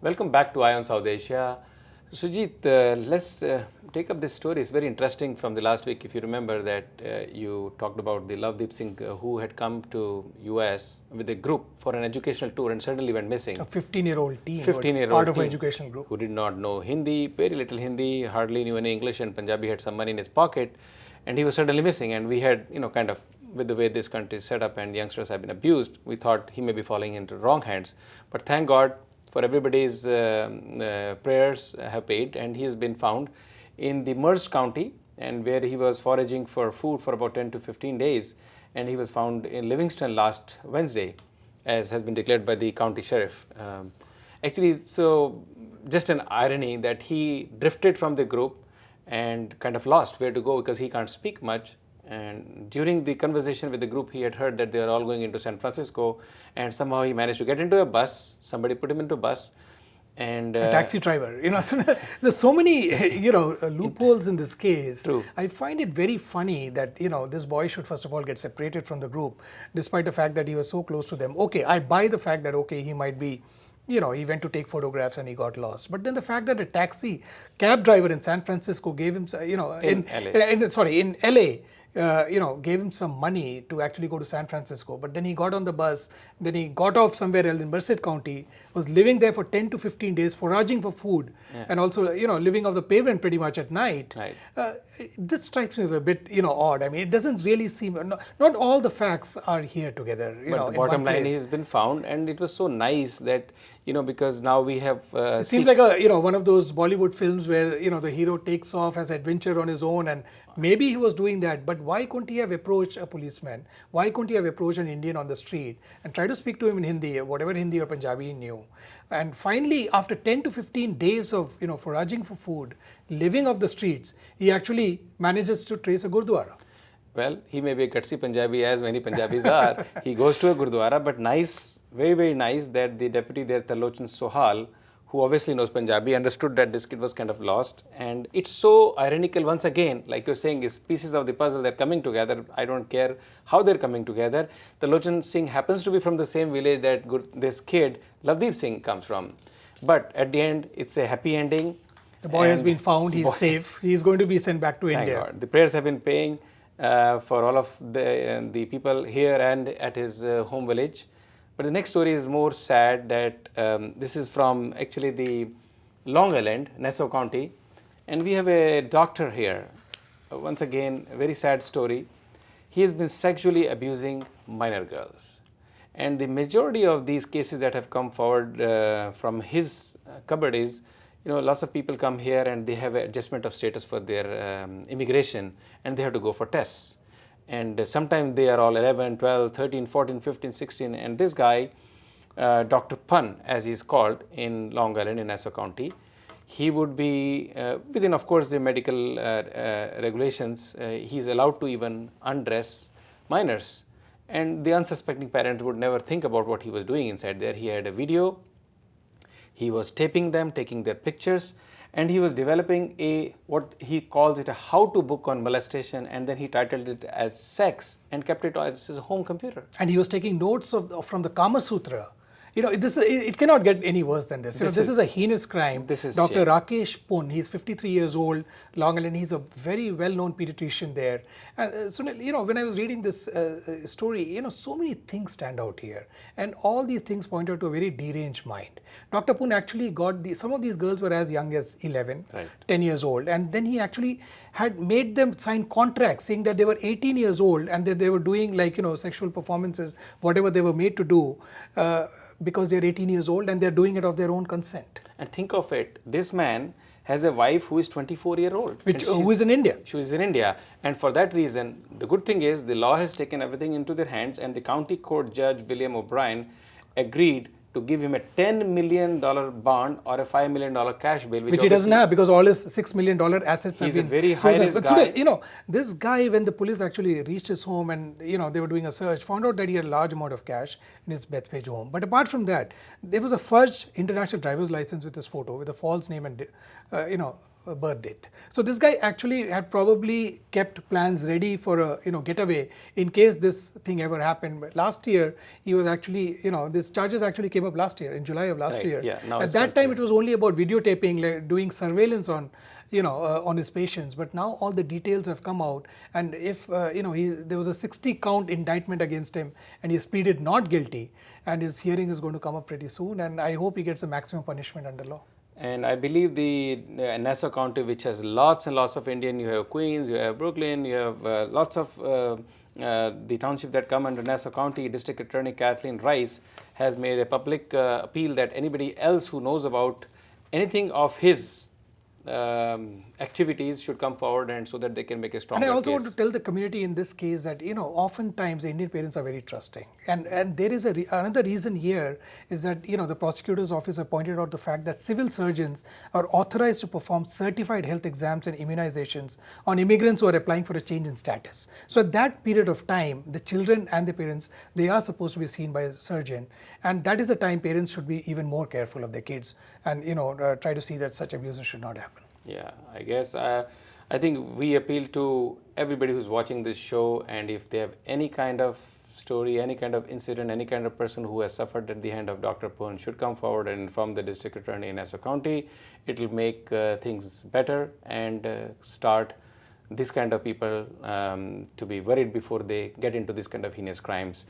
Welcome back to Eye on South Asia. Sujeet, let's take up this story. It's very interesting from the last week. If you remember that you talked about the Lovedeep Singh who had come to US with a group for an educational tour and suddenly went missing. A 15-year-old teen, 15-year-old part of teen an educational group. Who did not know Hindi, very little Hindi, hardly knew any English, and Punjabi had some money in his pocket, and he was suddenly missing. And we had, kind of, with the way this country is set up and youngsters have been abused, we thought he may be falling into wrong hands. But thank God for everybody's prayers have paid, and he has been found in the merged county, and where he was foraging for food for about 10 to 15 days, and he was found in Livingston last Wednesday, as has been declared by the county sheriff. Actually, so just an irony that he drifted from the group and kind of lost where to go because he can't speak much. And during the conversation with the group, he had heard that they are all going into San Francisco, and somehow he managed to get into a bus. Somebody put him into a bus, and a taxi driver. So there's so many loopholes in this case. True. I find it very funny that this boy should first of all get separated from the group, despite the fact that he was so close to them. Okay, I buy the fact that he might be. He went to take photographs and he got lost. But then the fact that a taxi cab driver in San Francisco gave him, in LA. Gave him some money to actually go to San Francisco. But then he got on the bus, then he got off somewhere else in Merced County, was living there for 10 to 15 days, foraging for food, and also, living off the pavement pretty much at night. Right. This strikes me as a bit, odd. I mean, it doesn't really seem, not all the facts are here together. But the bottom line, he has been found, and it was so nice that, because now we have... it seems like one of those Bollywood films where, the hero takes off, has adventure on his own, and maybe he was doing that, but why couldn't he have approached a policeman? Why couldn't he have approached an Indian on the street and try to speak to him in Hindi, whatever Hindi or Punjabi he knew? And finally, after 10 to 15 days of foraging for food, living off the streets, he actually manages to trace a Gurdwara. Well, he may be a gutsy Punjabi, as many Punjabis are. He goes to a Gurdwara, but nice, very, very nice that the deputy there, Talochan Sohal, who obviously knows Punjabi, understood that this kid was kind of lost. And it's so ironical once again, like you're saying, is pieces of the puzzle, they're coming together. I don't care how they're coming together. Talochan Singh happens to be from the same village that this kid, Lovedeep Singh, comes from. But at the end, it's a happy ending. The boy has been found, he's safe. He's going to be sent back to India. Thank God. The prayers have been paying for all of the people here and at his home village. But the next story is more sad, that this is from actually the Long Island, Nassau County, and we have a doctor here. Once again, a very sad story. He has been sexually abusing minor girls. And the majority of these cases that have come forward from his cupboard is, lots of people come here and they have an adjustment of status for their immigration, and they have to go for tests. And sometimes they are all 11, 12, 13, 14, 15, 16. And this guy, Dr. Pan, as he is called in Long Island in Nassau County, he would be, within of course the medical regulations, he is allowed to even undress minors. And the unsuspecting parent would never think about what he was doing inside there. He had a video, he was taping them, taking their pictures, and he was developing what he calls it a how-to book on molestation, and then he titled it as Sex and kept it as his home computer. And he was taking notes from the Kama Sutra. It cannot get any worse than this. This is a heinous crime. This is Dr. Rakesh Pun, he's 53 years old, Long Island. He's a very well-known pediatrician there. So, when I was reading this story, so many things stand out here. And all these things point out to a very deranged mind. Dr. Pun actually got some of these girls were as young as 11, right, 10 years old. And then he actually had made them sign contracts saying that they were 18 years old and that they were doing sexual performances, whatever they were made to do. Because they're 18 years old and they're doing it of their own consent. And think of it, this man has a wife who is 24-year-old. Who is in India. She is in India. And for that reason, the good thing is the law has taken everything into their hands, and the county court judge, William O'Brien, agreed to give him a $10 million bond or a $5 million cash bail. Which he doesn't have because all his $6 million assets have been... He's a very high-risk guy. But this guy, when the police actually reached his home and, they were doing a search, found out that he had a large amount of cash in his Bethpage home. But apart from that, there was a fudged international driver's license with his photo, with a false name and, birth date. So this guy actually had probably kept plans ready for a getaway in case this thing ever happened. But last year he was actually these charges actually came up last year in July of last Right, year. yeah, now At it's that time confirmed. it was only about videotaping, like doing surveillance on on his patients. But now all the details have come out, and if there was a 60 count indictment against him, and he's pleaded not guilty, and his hearing is going to come up pretty soon, and I hope he gets a maximum punishment under law. And I believe the Nassau County, which has lots and lots of Indian, you have Queens, you have Brooklyn, you have lots of the township that come under Nassau County. District Attorney Kathleen Rice has made a public appeal that anybody else who knows about anything of his activities should come forward, and so that they can make a stronger And I also case. want to tell the community in this case that oftentimes the Indian parents are very trusting, and there is another reason here is that the prosecutor's office have pointed out the fact that civil surgeons are authorized to perform certified health exams and immunizations on immigrants who are applying for a change in status. So at that period of time, the children and the parents, they are supposed to be seen by a surgeon, and that is the time parents should be even more careful of their kids and try to see that such abuses should not happen. Yeah, I guess I think we appeal to everybody who's watching this show, and if they have any kind of story, any kind of incident, any kind of person who has suffered at the hand of Dr. Poon should come forward and inform the district attorney in Nassau County. It will make things better and start this kind of people to be worried before they get into this kind of heinous crimes.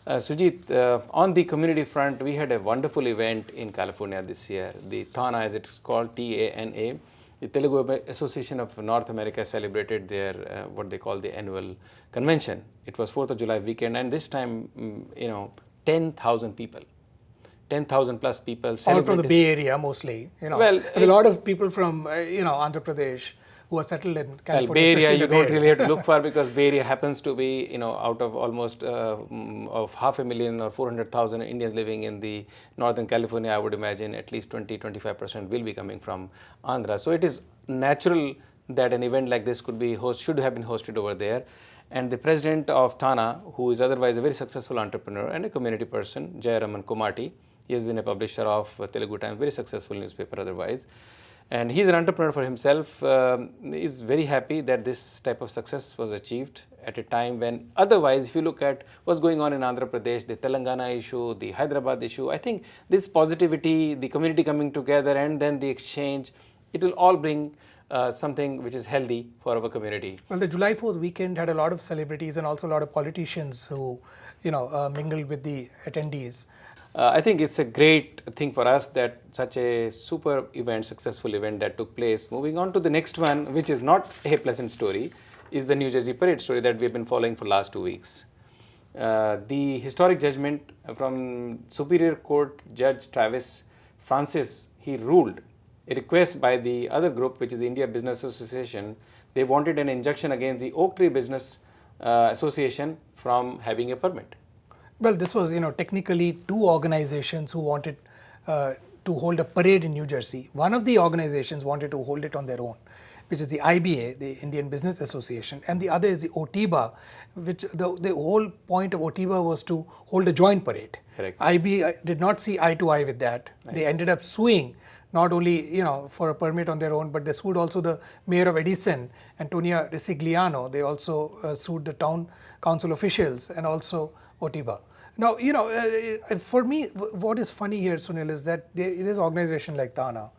Sujeet, on the community front, we had a wonderful event in California this year. The TANA, as it's called, TANA. The Telugu Association of North America celebrated their what they call the annual convention. It was 4th of July weekend, and this time, 10,000 people, 10,000 plus people All celebrated. from the Bay Area mostly. Well, there's a lot of people from Andhra Pradesh who are settled in California. Well, Bay Area especially you the Bay don't Area. really have to look far, because Bay Area happens to be, out of almost of 500,000 or 400,000 Indians living in the Northern California, I would imagine at least 20-25% will be coming from Andhra. So it is natural that an event like this should have been hosted over there. And the president of TANA, who is otherwise a very successful entrepreneur and a community person, Jayaraman Komati, he has been a publisher of Telugu Times, very successful newspaper otherwise. And he's an entrepreneur for himself, is very happy that this type of success was achieved at a time when otherwise, if you look at what's going on in Andhra Pradesh, the Telangana issue, the Hyderabad issue, I think this positivity, the community coming together, and then the exchange, it will all bring something which is healthy for our community. Well, the July 4th weekend had a lot of celebrities and also a lot of politicians who, mingled with the attendees. I think it's a great thing for us that such a super event, successful event that took place. Moving on to the next one, which is not a pleasant story, is the New Jersey parade story that we've been following for last 2 weeks. The historic judgment from Superior Court Judge Travis Francis, he ruled a request by the other group, which is the India Business Association. They wanted an injunction against the Oak Tree Business Association from having a permit. Well, this was, technically two organizations who wanted to hold a parade in New Jersey. One of the organizations wanted to hold it on their own, which is the IBA, the Indian Business Association, and the other is the OTIBA, which the whole point of OTIBA was to hold a joint parade. Correct. IBA did not see eye to eye with that. Right. They ended up suing not only for a permit on their own, but they sued also the mayor of Edison, Antonia Risigliano. They also sued the town council officials and also OTIBA. Now, for me, what is funny here, Sunil, is that there's an organization like TANA,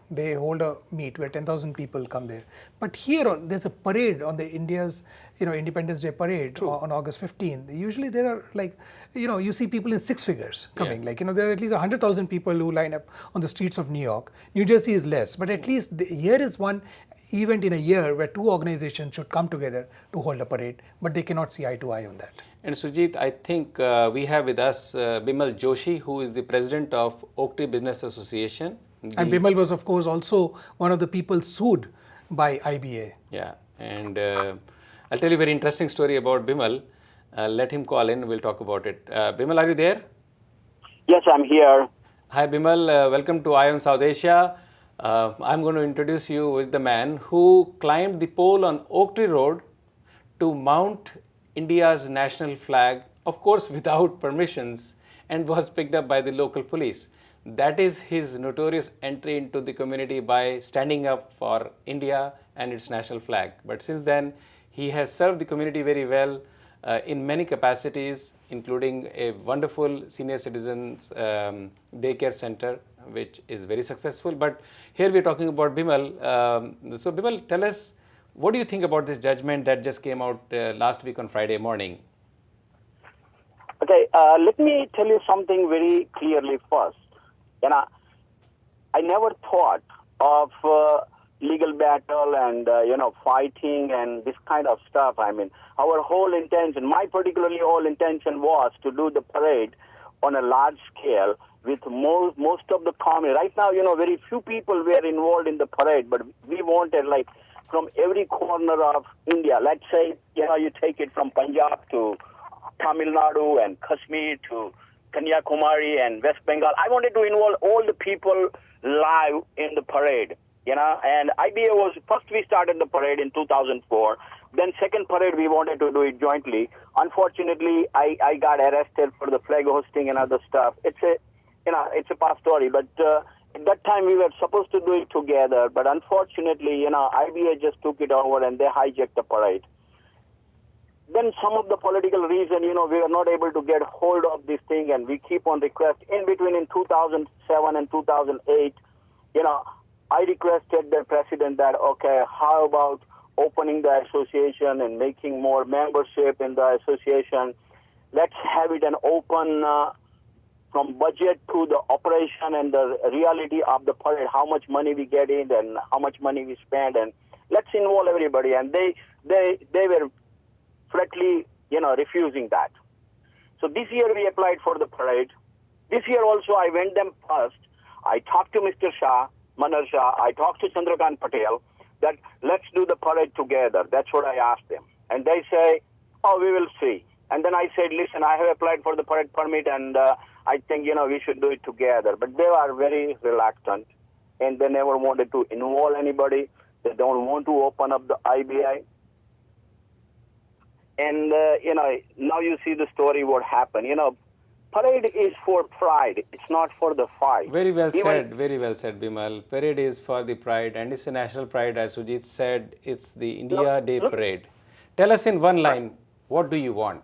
they hold a meet where 10,000 people come there. But here, there's a parade on the India's, Independence Day parade on August 15th. Usually there are you see people in six figures coming. Yeah. There are at least 100,000 people who line up on the streets of New York. New Jersey is less, but at least here is one event in a year where two organizations should come together to hold a parade, but they cannot see eye to eye on that. And Sujeet, I think we have with us Bimal Joshi, who is the president of Oak Tree Business Association. And Bimal was, of course, also one of the people sued by IBA. Yeah, and I'll tell you a very interesting story about Bimal. Let him call in, we'll talk about it. Bimal, are you there? Yes, I'm here. Hi Bimal, welcome to Eye on South Asia. I'm going to introduce you with the man who climbed the pole on Oak Tree Road to mount India's national flag, of course without permissions, and was picked up by the local police. that is his notorious entry into the community by standing up for India and its national flag. But since then, he has served the community very well in many capacities, including a wonderful senior citizens daycare center, which is very successful. But here we are talking about Bimal. So Bimal, tell us, what do you think about this judgment that just came out last week on Friday morning? Okay, let me tell you something very clearly first. I never thought of legal battle and, fighting and this kind of stuff. I mean, our whole intention, my particularly whole intention was to do the parade on a large scale with most of the community. Right now, very few people were involved in the parade, but we wanted from every corner of India. Let's say, you take it from Punjab to Tamil Nadu and Kashmir to Kanyakumari and West Bengal. I wanted to involve all the people live in the parade, and idea was first we started the parade in 2004. Then second parade we wanted to do it jointly. Unfortunately, I got arrested for the flag hosting and other stuff. It's a past story, but at that time we were supposed to do it together, but unfortunately, IBA just took it over and they hijacked the parade. Then some of the political reason, we were not able to get hold of this thing, and we keep on request. In between, in 2007 and 2008, I requested the president that, okay, how about opening the association and making more membership in the association? Let's have it an open from budget to the operation and the reality of the parade, how much money we get in and how much money we spend, and let's involve everybody. And they were flatly, refusing that. So this year we applied for the parade. This year also I went them first. I talked to Mr. Shah, Manar Shah. I talked to Chandrakant Patel that let's do the parade together. That's what I asked them. And they say, oh, we will see. And then I said, listen, I have applied for the parade permit and I think, we should do it together. But they are very reluctant and they never wanted to involve anybody. They don't want to open up the IBI. And, now you see the story, what happened. Parade is for pride. It's not for the fight. Very well said, Bimal. Parade is for the pride and it's a national pride. As Sujeet said, it's the India Day Parade. Tell us in one line, what do you want?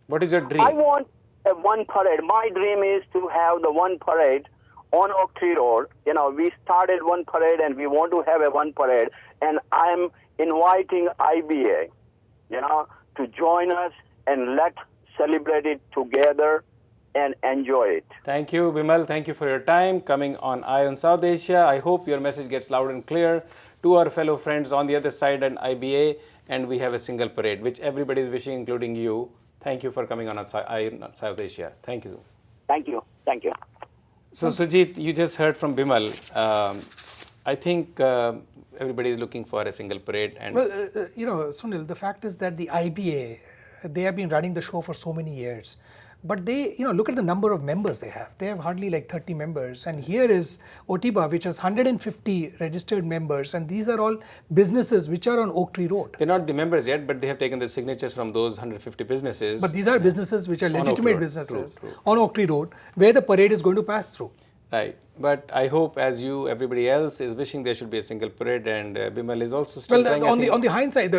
What is your dream? I want a one parade. My dream is to have the one parade on Oak Tree Road. We started one parade and we want to have a one parade. And I'm inviting IBA, to join us and let's celebrate it together and enjoy it. Thank you, Bimal. Thank you for your time coming on Eye on South Asia. I hope your message gets loud and clear to our fellow friends on the other side and IBA, and we have a single parade, which everybody is wishing, including you. Thank you for coming on Eye on South Asia. Thank you. Thank you. Thank you. So, Sujeet, you just heard from Bimal. I think everybody is looking for a single parade. And well, Sunil, the fact is that the IBA, they have been running the show for so many years. But they, look at the number of members they have. They have hardly 30 members. And here is Otiba, which has 150 registered members. And these are all businesses which are on Oak Tree Road. They're not the members yet, but they have taken the signatures from those 150 businesses. But these are businesses which are legitimate businesses on Oak Tree Road, where the parade is going to pass through. Right. But I hope, as you, everybody else is wishing there should be a single parade, and Bimal is also still trying. On the hindsight,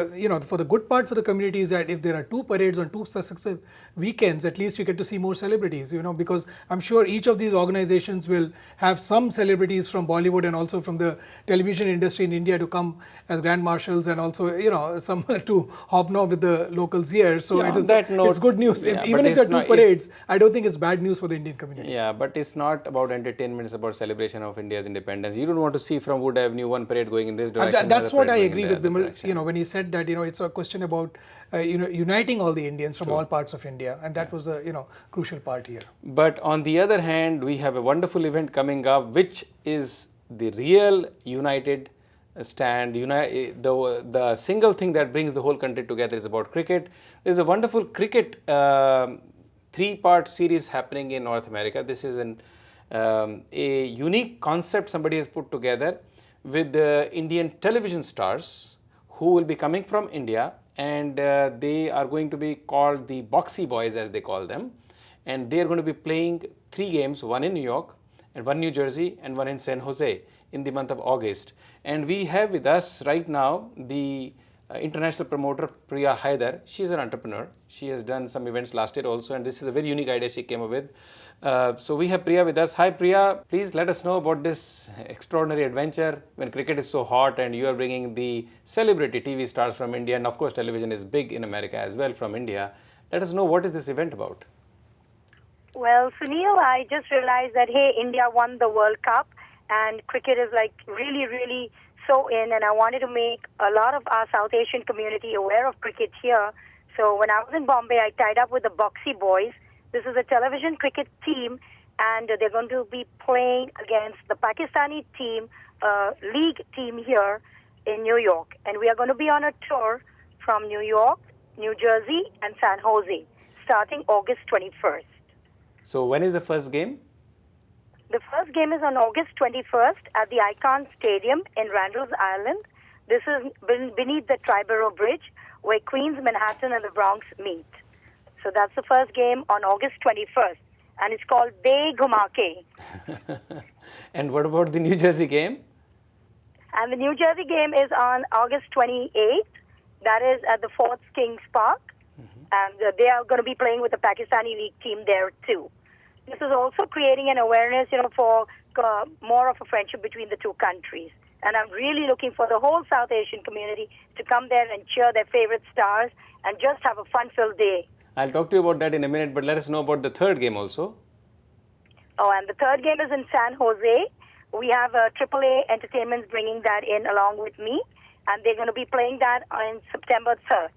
for the good part for the community is that if there are two parades on two successive weekends, at least you get to see more celebrities, because I'm sure each of these organizations will have some celebrities from Bollywood and also from the television industry in India to come as grand marshals, and also, some to hobnob with the locals here. So it's good news. Even if there are two parades, I don't think it's bad news for the Indian community. Yeah, but it's not about entertainment, it's about celebration of India's independence. You don't want to see from Wood Avenue one parade going in this direction. That's what I agree with Bimal. When he said that it's a question about uniting all the Indians from all parts of India, and that was a crucial part here. But on the other hand, we have a wonderful event coming up, which is the real united stand. The single thing that brings the whole country together is about cricket. There's a wonderful cricket three-part series happening in North America. This is a unique concept somebody has put together with the Indian television stars who will be coming from India, and they are going to be called the Boxy Boys, as they call them, and they are going to be playing 3 games, one in New York and one New Jersey and one in San Jose in the month of August. And we have with us right now the international promoter Priya Haidar. She's an entrepreneur. She has done some events last year also, and this is a very unique idea she came up with. So we have Priya with us. Hi Priya, please let us know about this extraordinary adventure when cricket is so hot and you are bringing the celebrity TV stars from India, and of course television is big in America as well from India. Let us know, what is this event about? Well, Sunil, I just realized that, hey, India won the World Cup and cricket is like really, really so in, and I wanted to make a lot of our South Asian community aware of cricket here. So when I was in Bombay, I tied up with the Boxy Boys. This is a television cricket team, and they're going to be playing against the Pakistani team, league team here in New York. And we are going to be on a tour from New York, New Jersey, and San Jose, starting August 21st. So when is the first game? The first game is on August 21st at the Icon Stadium in Randall's Island. This is beneath the Triborough Bridge, where Queens, Manhattan, and the Bronx meet. So that's the first game on August 21st, and it's called Be Ghumake. And what about the New Jersey game? And the New Jersey game is on August 28th. That is at the Fort Kings Park. And they are going to be playing with the Pakistani league team there too. This is also creating an awareness, for more of a friendship between the two countries. And I'm really looking for the whole South Asian community to come there and cheer their favorite stars and just have a fun-filled day. I'll talk to you about that in a minute, but let us know about the third game also. Oh, and the third game is in San Jose. We have AAA Entertainment bringing that in along with me, and they're going to be playing that on September 3rd.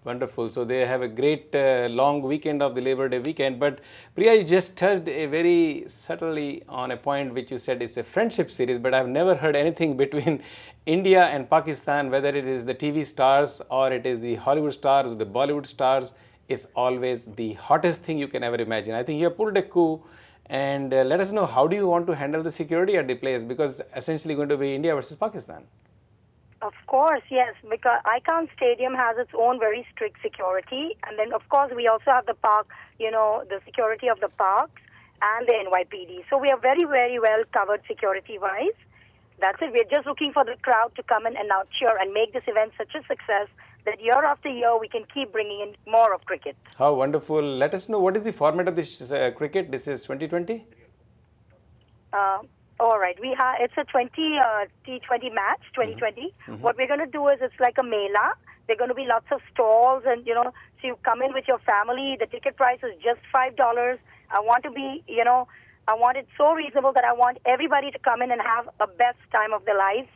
Wonderful. So they have a great long weekend of the Labor Day weekend. But Priya, you just touched a very subtly on a point which you said is a friendship series, but I've never heard anything between India and Pakistan, whether it is the TV stars or it is the Hollywood stars or the Bollywood stars. It's always the hottest thing you can ever imagine. I think you have pulled a coup, and let us know, how do you want to handle the security at the place, because essentially going to be India versus Pakistan. Of course, yes, because Icon Stadium has its own very strict security. And then, of course, we also have the park, the security of the parks and the NYPD. So we are very, very well covered security-wise. That's it. We're just looking for the crowd to come in and now cheer and make this event such a success that year after year we can keep bringing in more of cricket. How wonderful. Let us know, what is the format of this cricket? This is 2020? All right, it's a T20 match, 2020. What we're going to do is, it's like a mela. There are going to be lots of stalls, and so you come in with your family. The ticket price is just $5. I want to be, I want it so reasonable that I want everybody to come in and have a best time of their lives,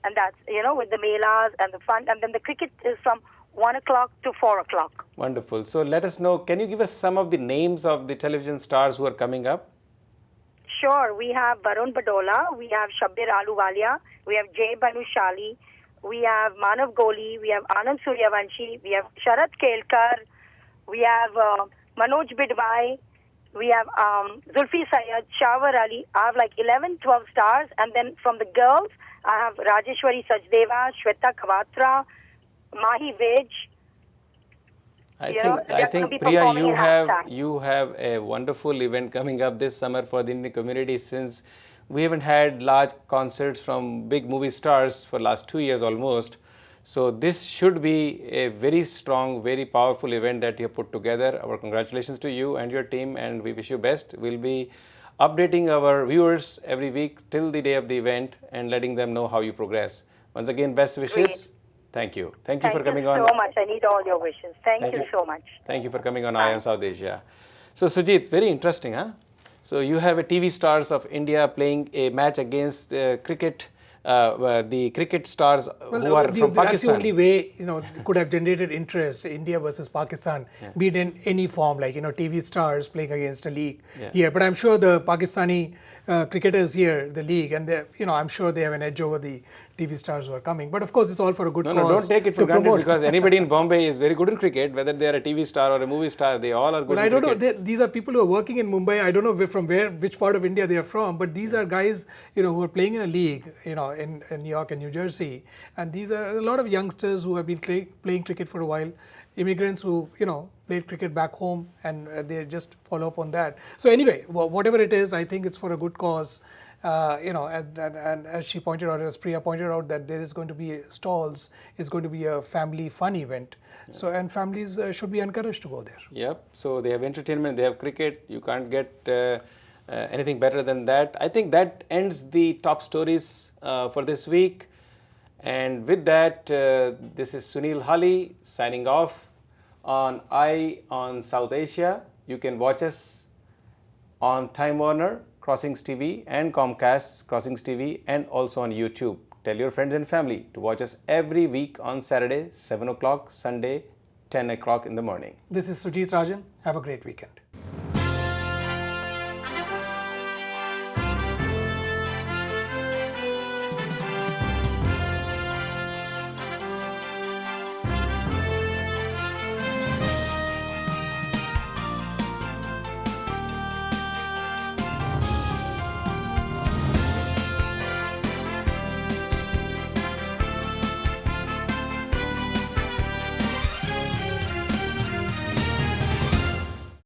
and that's with the melas and the fun. And then the cricket is from 1 o'clock to 4 o'clock. Wonderful. So let us know, can you give us some of the names of the television stars who are coming up? Sure. We have Varun Badola, we have Shabbir Aluwalia, we have Jay Banushali, we have Manav Goli, we have Anand Suryavanshi, we have Sharat Kelkar, we have Manoj Bidwai, we have Zulfi Syed, Shawar Ali. I have like 11, 12 stars. And then from the girls, I have Rajeshwari Sachdeva, Shweta Kawatra, Mahi Vej. I think Priya, you have a wonderful event coming up this summer for the Indian community, since we haven't had large concerts from big movie stars for last 2 years almost. So this should be a very strong, very powerful event that you have put together. Our congratulations to you and your team, and we wish you best. We'll be updating our viewers every week till the day of the event and letting them know how you progress. Once again, best wishes. Great. Thank you. Thank you for coming on. Thank you so much. I need all your wishes. Thank you so much. Thank you for coming on Eye on South Asia. So Sujeet, very interesting, huh? So you have a TV stars of India playing a match against cricket, the cricket stars who are from Pakistan. That's the only way, could have generated interest, India versus Pakistan, be it in any form, like, TV stars playing against a league here. But I'm sure the Pakistani cricketers here, the league, and I'm sure they have an edge over the TV stars who are coming. But of course, it's all for a good cause. No, don't take it for granted, because anybody in Bombay is very good in cricket, whether they are a TV star or a movie star, they all are good in cricket. But I don't know, these are people who are working in Mumbai. I don't know from which part of India they are from, but these are guys, who are playing in a league, in New York and New Jersey. And these are a lot of youngsters who have been playing cricket for a while. immigrants who, played cricket back home, and they just follow up on that. So anyway, whatever it is, I think it's for a good cause. And as she pointed out, as Priya pointed out, that there is going to be stalls, it's going to be a family fun event. So, and families should be encouraged to go there. Yep. So they have entertainment, they have cricket. You can't get anything better than that. I think that ends the top stories for this week. And with that, this is Sunil Hali signing off on Eye on South Asia. You can watch us on Time Warner, Crossings TV, and Comcast, Crossings TV, and also on YouTube. Tell your friends and family to watch us every week on Saturday, 7 o'clock, Sunday, 10 o'clock in the morning. This is Sujeet Rajan. Have a great weekend.